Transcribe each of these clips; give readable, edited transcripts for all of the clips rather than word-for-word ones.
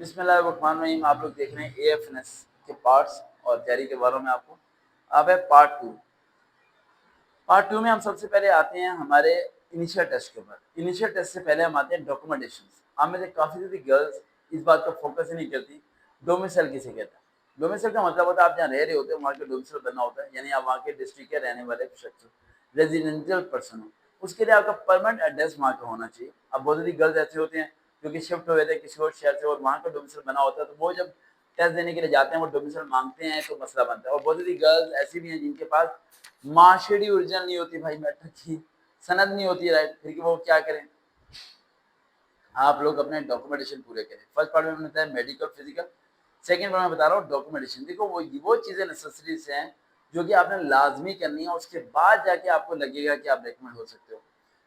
بسم اللہ الرحمن الرحیم. آپ لوگ دیکھ رہے ہیں اے ایف این ایس کے پارٹس اور تیاری کے بارے میں. آپ کو اب ہے پارٹ 2 میں ہم سب سے پہلے آتے ہیں ہمارے انیشیل ٹیسٹ کے اوپر. انیشیل ٹیسٹ سے پہلے ہم آتے ہیں ڈاکومنٹیشن. ہم میں سے کافی زیادہ گرلس اس بات کا فوکس ہی نہیں کرتی ڈومیسائل کسے کہتے ہیں. ڈومیسائل کا مطلب ہوتا ہے آپ جہاں رہ رہے ہوتے ہیں وہاں کے ڈومیسائل بننا ہوتا ہے, یعنی آپ وہاں کے ڈسٹرکٹ کے رہنے والے شخص ریزیڈینشیل پرسن ہو. اس کے لیے آپ کا پرماننٹ ایڈریس وہاں کا ہونا چاہیے. اب بہت ساری گرلس ایسے ہوتے ہیں جو کہ شفٹ ہوئے تھے کسی اور شہر سے اور وہاں کا ڈومیسائل بنا ہوتا ہے, تو وہ جب ٹیسٹ دینے کے لیے جاتے ہیں وہ ڈومیسائل مانگتے ہیں تو مسئلہ بنتا ہے. اور بہت ساری گرلس ایسی بھی ہیں جن کے پاس مارکشیٹ اوریجنل نہیں ہوتی, بھائی میٹرک کی سند نہیں ہوتی, رائٹ. پھر وہ کیا کریں, آپ لوگ اپنے ڈاکومنٹیشن پورے کریں. فرسٹ پارٹ میں ہم نے بتایا میڈیکل فزیکل, سیکنڈ پارٹ میں بتا رہا ہوں ڈاکومنٹیشن. دیکھو وہ چیزیں نیسیسریز ہیں جو کہ آپ نے لازمی کرنی ہے, اس کے بعد جا کے آپ کو لگے گا کہ آپ ریکمنڈ ہو سکتے ہو.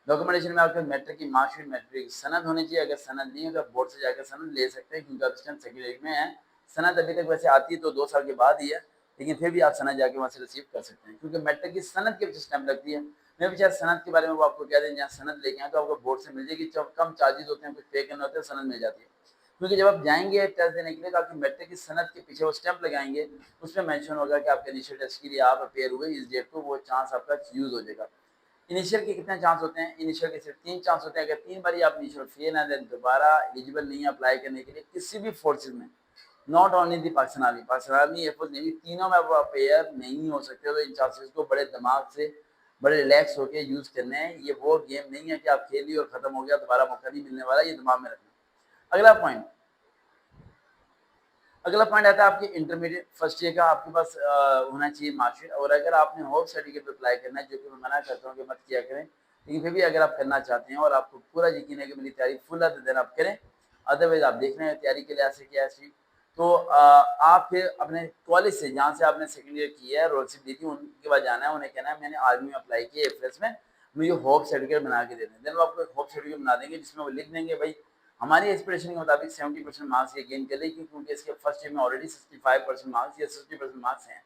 ڈاکومنٹیشن میں آپ کے میٹرک کی مارک شیٹ, میٹرک سند ہونی چاہیے. اگر سند نہیں ہے تو بورڈ سے جا کے سند لے سکتے ہیں, کیونکہ آپ اس ٹائم سیکنڈ ایج میں ہیں. سند ابھی تک ویسے آتی ہے تو 2 سال کے بعد ہی ہے, لیکن پھر بھی آپ سند جا کے وہاں سے ریسیو کر سکتے ہیں, کیونکہ میٹرک کی سند کے پیچھے اسٹیمپ لگتی ہے. میں بھی شاید سند کے بارے میں وہ آپ کو کہہ دیں, جہاں سند لے کے آئیں تو آپ کو بورڈ سے مل جائے گی. جب کم چارجز ہوتے ہیں, کچھ پے کرنے ہوتے ہیں, سند مل جاتی ہے. کیونکہ جب آپ جائیں گے ٹیسٹ دینے کے لیے تو آپ کی میٹرک کی سند کے پیچھے وہ اسٹیمپ لگائیں گے, اس میں مینشن ہوگا کہ آپ کے انیشیل ٹیسٹ کے لیے آپ اپیئر ہوئے اس ڈیٹ کو, وہ چانس آپ کا یوز ہو جائے گا. انیشیل کے کتنے چانس ہوتے ہیں؟ انیشیل کے صرف 3 چانس ہوتے ہیں. اگر 3 بار آپ انیشیل فیل ہیں دین دوبارہ ایلیجیبل نہیں ہے اپلائی کرنے کے لیے کسی بھی فورسز میں, not only the Pakistan army air force navy, تینوں میں وہ اپیئر نہیں ہو سکتے. تو ان چانسز کو بڑے دماغ سے بڑے ریلیکس ہو کے یوز کرنے ہیں. یہ وہ گیم نہیں ہے کہ آپ کھیلی اور ختم ہو گیا, دوبارہ موقع نہیں ملنے والا, یہ دماغ میں رکھنا. اگلا پوائنٹ آتا ہے آپ کے انٹرمیڈیٹ فرسٹ ایئر کا آپ کے پاس ہونا چاہیے مارک شیٹ. اور اگر آپ نے ہوپ سرٹیفکیٹ پہ اپلائی کرنا ہے, جو کہ میں منع کرتا ہوں کہ مت کیا کریں, لیکن پھر بھی اگر آپ کرنا چاہتے ہیں اور آپ کو پورا یقین ہے کہ میری تیاری فل ہے تو دین آپ کریں. ادروائز آپ دیکھ رہے ہیں تیاری کے لحاظ سے کیا ہے, تو آپ پھر اپنے کالج سے جہاں سے آپ نے سیکنڈ ایئر کیا ہے رول شپ دی تھی ان کے بعد جانا ہے, انہیں کہنا ہے میں نے آرمی میں اپلائی کیا ایف ایس میں, مجھے ہوپ سرٹیفکیٹ بنا کے دے دیں. دین وہ آپ کو ہوپ سرٹیفکیٹ بنا دیں گے جس میں وہ لکھ دیں گے بھائی ہماری ایکسپیکٹیشن کے مطابق 70% مارکس یہ گین کر لے گی, کیونکہ اس کے فرسٹ ایئر میں آلریڈی 65% مارکس یا 60% مارکس ہیں.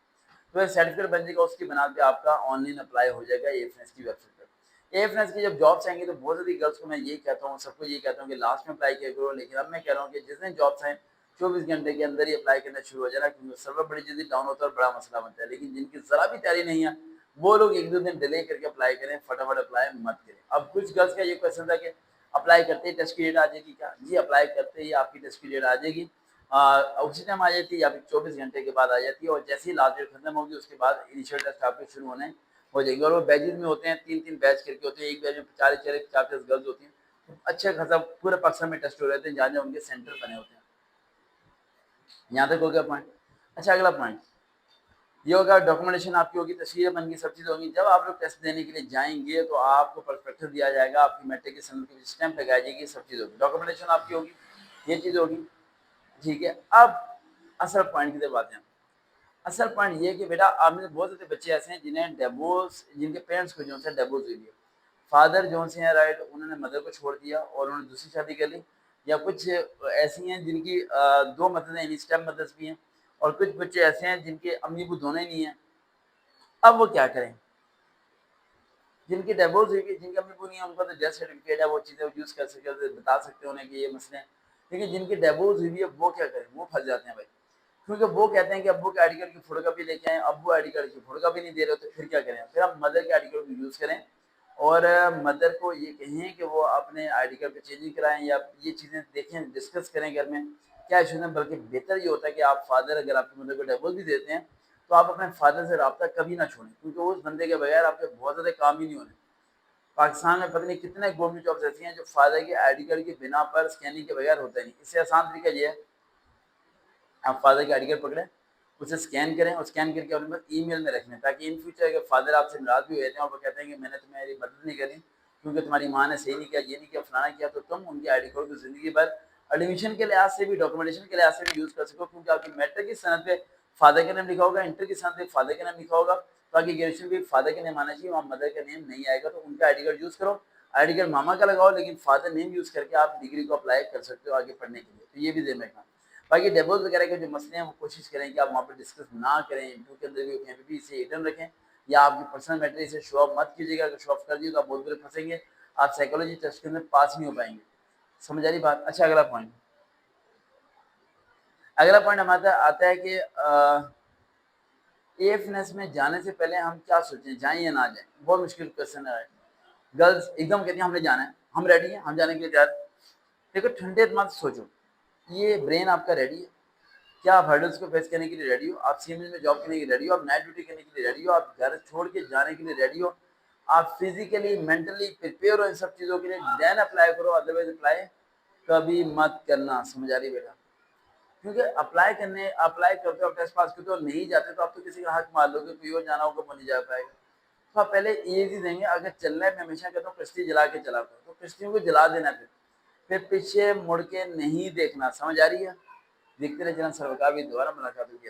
تو یہ سرٹیفکیٹ بن جائے گا, اس کی بنا پہ آپ کا آن لائن اپلائی ہو جائے گا اے ایف ایس کی ویب سائٹ پر. اے ایف ایس کی جب جابس آئیں گے تو بہت ساری گرلس کو میں یہی کہتا ہوں, سب کو یہی کہتا ہوں کہ لاسٹ میں اپلائی کیا کرو, لیکن اب میں کہہ رہا ہوں کہ جتنے جابس ہیں 24 گھنٹے کے اندر ہی اپلائی کرنا شروع ہو جائے گا, کیونکہ سرور بڑی جلدی ڈاؤن ہوتا ہے اور بڑا مسئلہ بنتا ہے. لیکن جن کی ذرا بھی تیاری نہیں ہے وہ لوگ 1-2 دن ڈیلے کر کے اپلائی کریں, فٹافٹ اپلائی مت کریں. اب کچھ گرلس کا یہ کوشچن تھا کہ اپلائی کرتے ہی ٹیسٹ کی ڈیٹ آ جائے گی کیا؟ جی, اپلائی کرتے ہی آپ کی ٹیسٹ کی ڈیٹ آ جائے گی, اسی ٹائم آ جاتی ہے یا پھر 24 گھنٹے کے بعد آ جاتی ہے. اور جیسے ہی لاسٹ ڈیٹ ختم ہوگی اس کے بعد انیشیل ٹیسٹ آپ کے شروع ہونے ہو جائے گی. اور وہ بیچز میں ہوتے ہیں, 3 بیچ کر کے ہوتے ہیں, ایک بیچ میں 40 گرلز ہوتی ہیں. اچھا خاصا پورے پاکستان میں ٹیسٹ ہو رہے ہیں جہاں جہاں ان کے سینٹر بنے ہوتے ہیں. یہاں تک ہو گیا پوائنٹ. اچھا, اگلا پوائنٹ یہ ہوگا ڈاکومنٹیشن آپ کی ہوگی, تصویریں بن گی, سب چیز ہوگی. جب آپ لوگ ٹیسٹ دینے کے لیے جائیں گے تو آپ کو پرسپیکٹو دیا جائے گا, آپ کی میٹرک کی سند کی اسٹیمپ لگائی جائے گی, سب چیز ہوگی. ڈاکومنٹیشن آپ کی ہوگی, یہ چیز ہوگی, ٹھیک ہے. اب اصل پوائنٹ کی طرف آتے ہیں. اصل پوائنٹ یہ کہ بیٹا آپ میں بہت سے بچے ایسے ہیں جنہیں ڈیوورس, جن کے پیرنٹس کو جو ہے ڈیوورس ہوئی ہے. فادر جو سے ہیں رائٹ, انہوں نے مدر کو چھوڑ دیا اور انہوں نے دوسری شادی کر لی. یا کچھ ایسی ہیں جن کی 2 مدر ہیں, اسٹیپ مدرس بھی ہیں. اور کچھ بچے ایسے ہیں جن کے امی ابو دونوں ہی نہیں ہیں. اب وہ کیا کریں؟ جن کی ڈیوورس ہوئی ہے, جن کے امی ابو نہیں ہیں, ان کا تو ڈیتھ سرٹیفکیٹ ہے, وہ چیزیں یوز کر سکتے, بتا سکتے انہیں کہ یہ مسئلے ہیں. لیکن جن کی ڈیوورس ہوئی ہے وہ کیا کریں؟ وہ پھنس جاتے ہیں بھائی, کیونکہ وہ کہتے ہیں کہ ابو کے آئی ڈی کارڈ کی فوٹو کاپی لے کے آئیں, ابو آئی ڈی کارڈ کی فوٹو کاپی نہیں دے رہے, تو پھر کیا کریں؟ پھر ہم مدر کے آئی ڈی کارڈ کو یوز کریں اور مدر کو یہ کہیں کہ وہ اپنے آئی ڈی کارڈ پہ چینجنگ کرائیں, یا یہ چیزیں دیکھیں, ڈسکس کریں گھر میں کیا ایشوز ہیں. بلکہ بہتر یہ ہوتا ہے کہ آپ فادر اگر آپ کی مدر کو ڈیوورس بھی دیتے ہیں تو آپ اپنے فادر سے رابطہ کبھی نہ چھوڑیں, کیونکہ اس بندے کے بغیر آپ کے بہت زیادہ کام ہی نہیں ہونے. پاکستان میں پتہ نہیں کتنے گورنمنٹ جابس ایسی ہیں جو فادر کی آئی ڈی کارڈ کی بنا پر اسکیننگ کے بغیر ہوتا نہیں. اس سے آسان طریقہ یہ ہے, آپ فادر کی آئی ڈی کارڈ پکڑیں, اسے اسکین کریں اور اسکین کر کے اپنے پاس ای میل میں رکھ لیں, تاکہ ان فیوچر اگر فادر آپ سے ناراض بھی ہوئے ہیں اور وہ کہتے ہیں کہ میں نے تمہاری مدد نہیں کری کیونکہ تمہاری ماں نے صحیح نہیں کیا, یہ نہیں کیا, فلانا کیا, تو تم ان کی آئی ڈی کارڈ کو زندگی بھر ایڈمیشن کے لحاظ سے بھی, ڈاکومنٹیشن کے لحاظ سے بھی یوز کر سکو. کیونکہ آپ کی میٹرک کی سند پہ فادر کا نام لکھا ہوگا, انٹر کی سند پہ فادر کا نام لکھا ہوگا, تاکہ گریجویشن بھی فادر کا نیم آنا چاہیے, وہاں مدر کا نیم نہیں آئے گا. تو ان کا آئی ڈی کارڈ یوز کرو, آئی ڈی کارڈ ماما کا لگاؤ, لیکن فادر نیم یوز کر کے آپ ڈگری کو اپلائی کر سکتے ہو آگے پڑھنے کے لیے. تو یہ بھی ذہن رکھنا. باقی ڈیوورس وغیرہ کے جو مسئلے ہیں وہ کوشش کریں کہ آپ وہاں پہ ڈسکس نہ کریں, انٹرویو کے اندر بھی بھی اسے ہڈن رکھیں, یا آپ کی پرسنل میٹر اسے شو آف مت کیجیے گا. اگر شو آف کر دیے تو آپ بہت بڑے پھنسیں گے, آپ سائیکالوجی ٹیسٹ کے اندر پاس نہیں ہو پائیں گے. سمجھ آ رہی بات؟ اچھا, اگلا پوائنٹ اگلا پوائنٹ ہمارا آتا ہے کہ AFNS میں جانے سے پہلے ہم کیا سوچیں، جائیں یا نہ جائیں؟ بہت مشکل کوشچن ہے. گرلز ایک دم کہتی ہیں ہم نے جانا ہے، ہم ریڈی ہیں، ہم جانے کے لیے تیار ہیں. دیکھو ٹھنڈے دماغ سے سوچو، یہ برین آپ کا ریڈی ہے کیا؟ آپ ہرڈلس کو فیس کرنے کے لیے ریڈی ہو؟ آپ CMS میں جاب کرنے کے لیے ریڈی ہو؟ آپ نائٹ ڈیوٹی کرنے کے لیے ریڈی ہو؟ آپ گھر چھوڑ کے جانے کے لیے ریڈی ہو؟ آپ فزیکلی مینٹلی پریپیئر ہو ان سب چیزوں کے لیے؟ دین اپلائی کرو، ادروائز اپلائی کبھی مت کرنا. سمجھ آ رہی بیٹا؟ کیونکہ اپلائی کرتے ہو، ٹیسٹ پاس کرتے ہو، نہیں جاتے تو آپ تو کسی کا حق مار لو گے، کوئی اور جانا ہوگا وہ نہیں جا پائے گا. تو آپ پہلے یہ چیز دیں گے. اگر چلنا ہے، میں ہمیشہ کہتا ہوں کشتی جلا کے چلا کرو، تو کشتیوں کو جلا دینا، پھر پیچھے مڑ کے نہیں دیکھنا. سمجھ آ رہی ہے؟ دیکھتے رہے جناب سروکار بھی دوبارہ ملاقات ہوگی.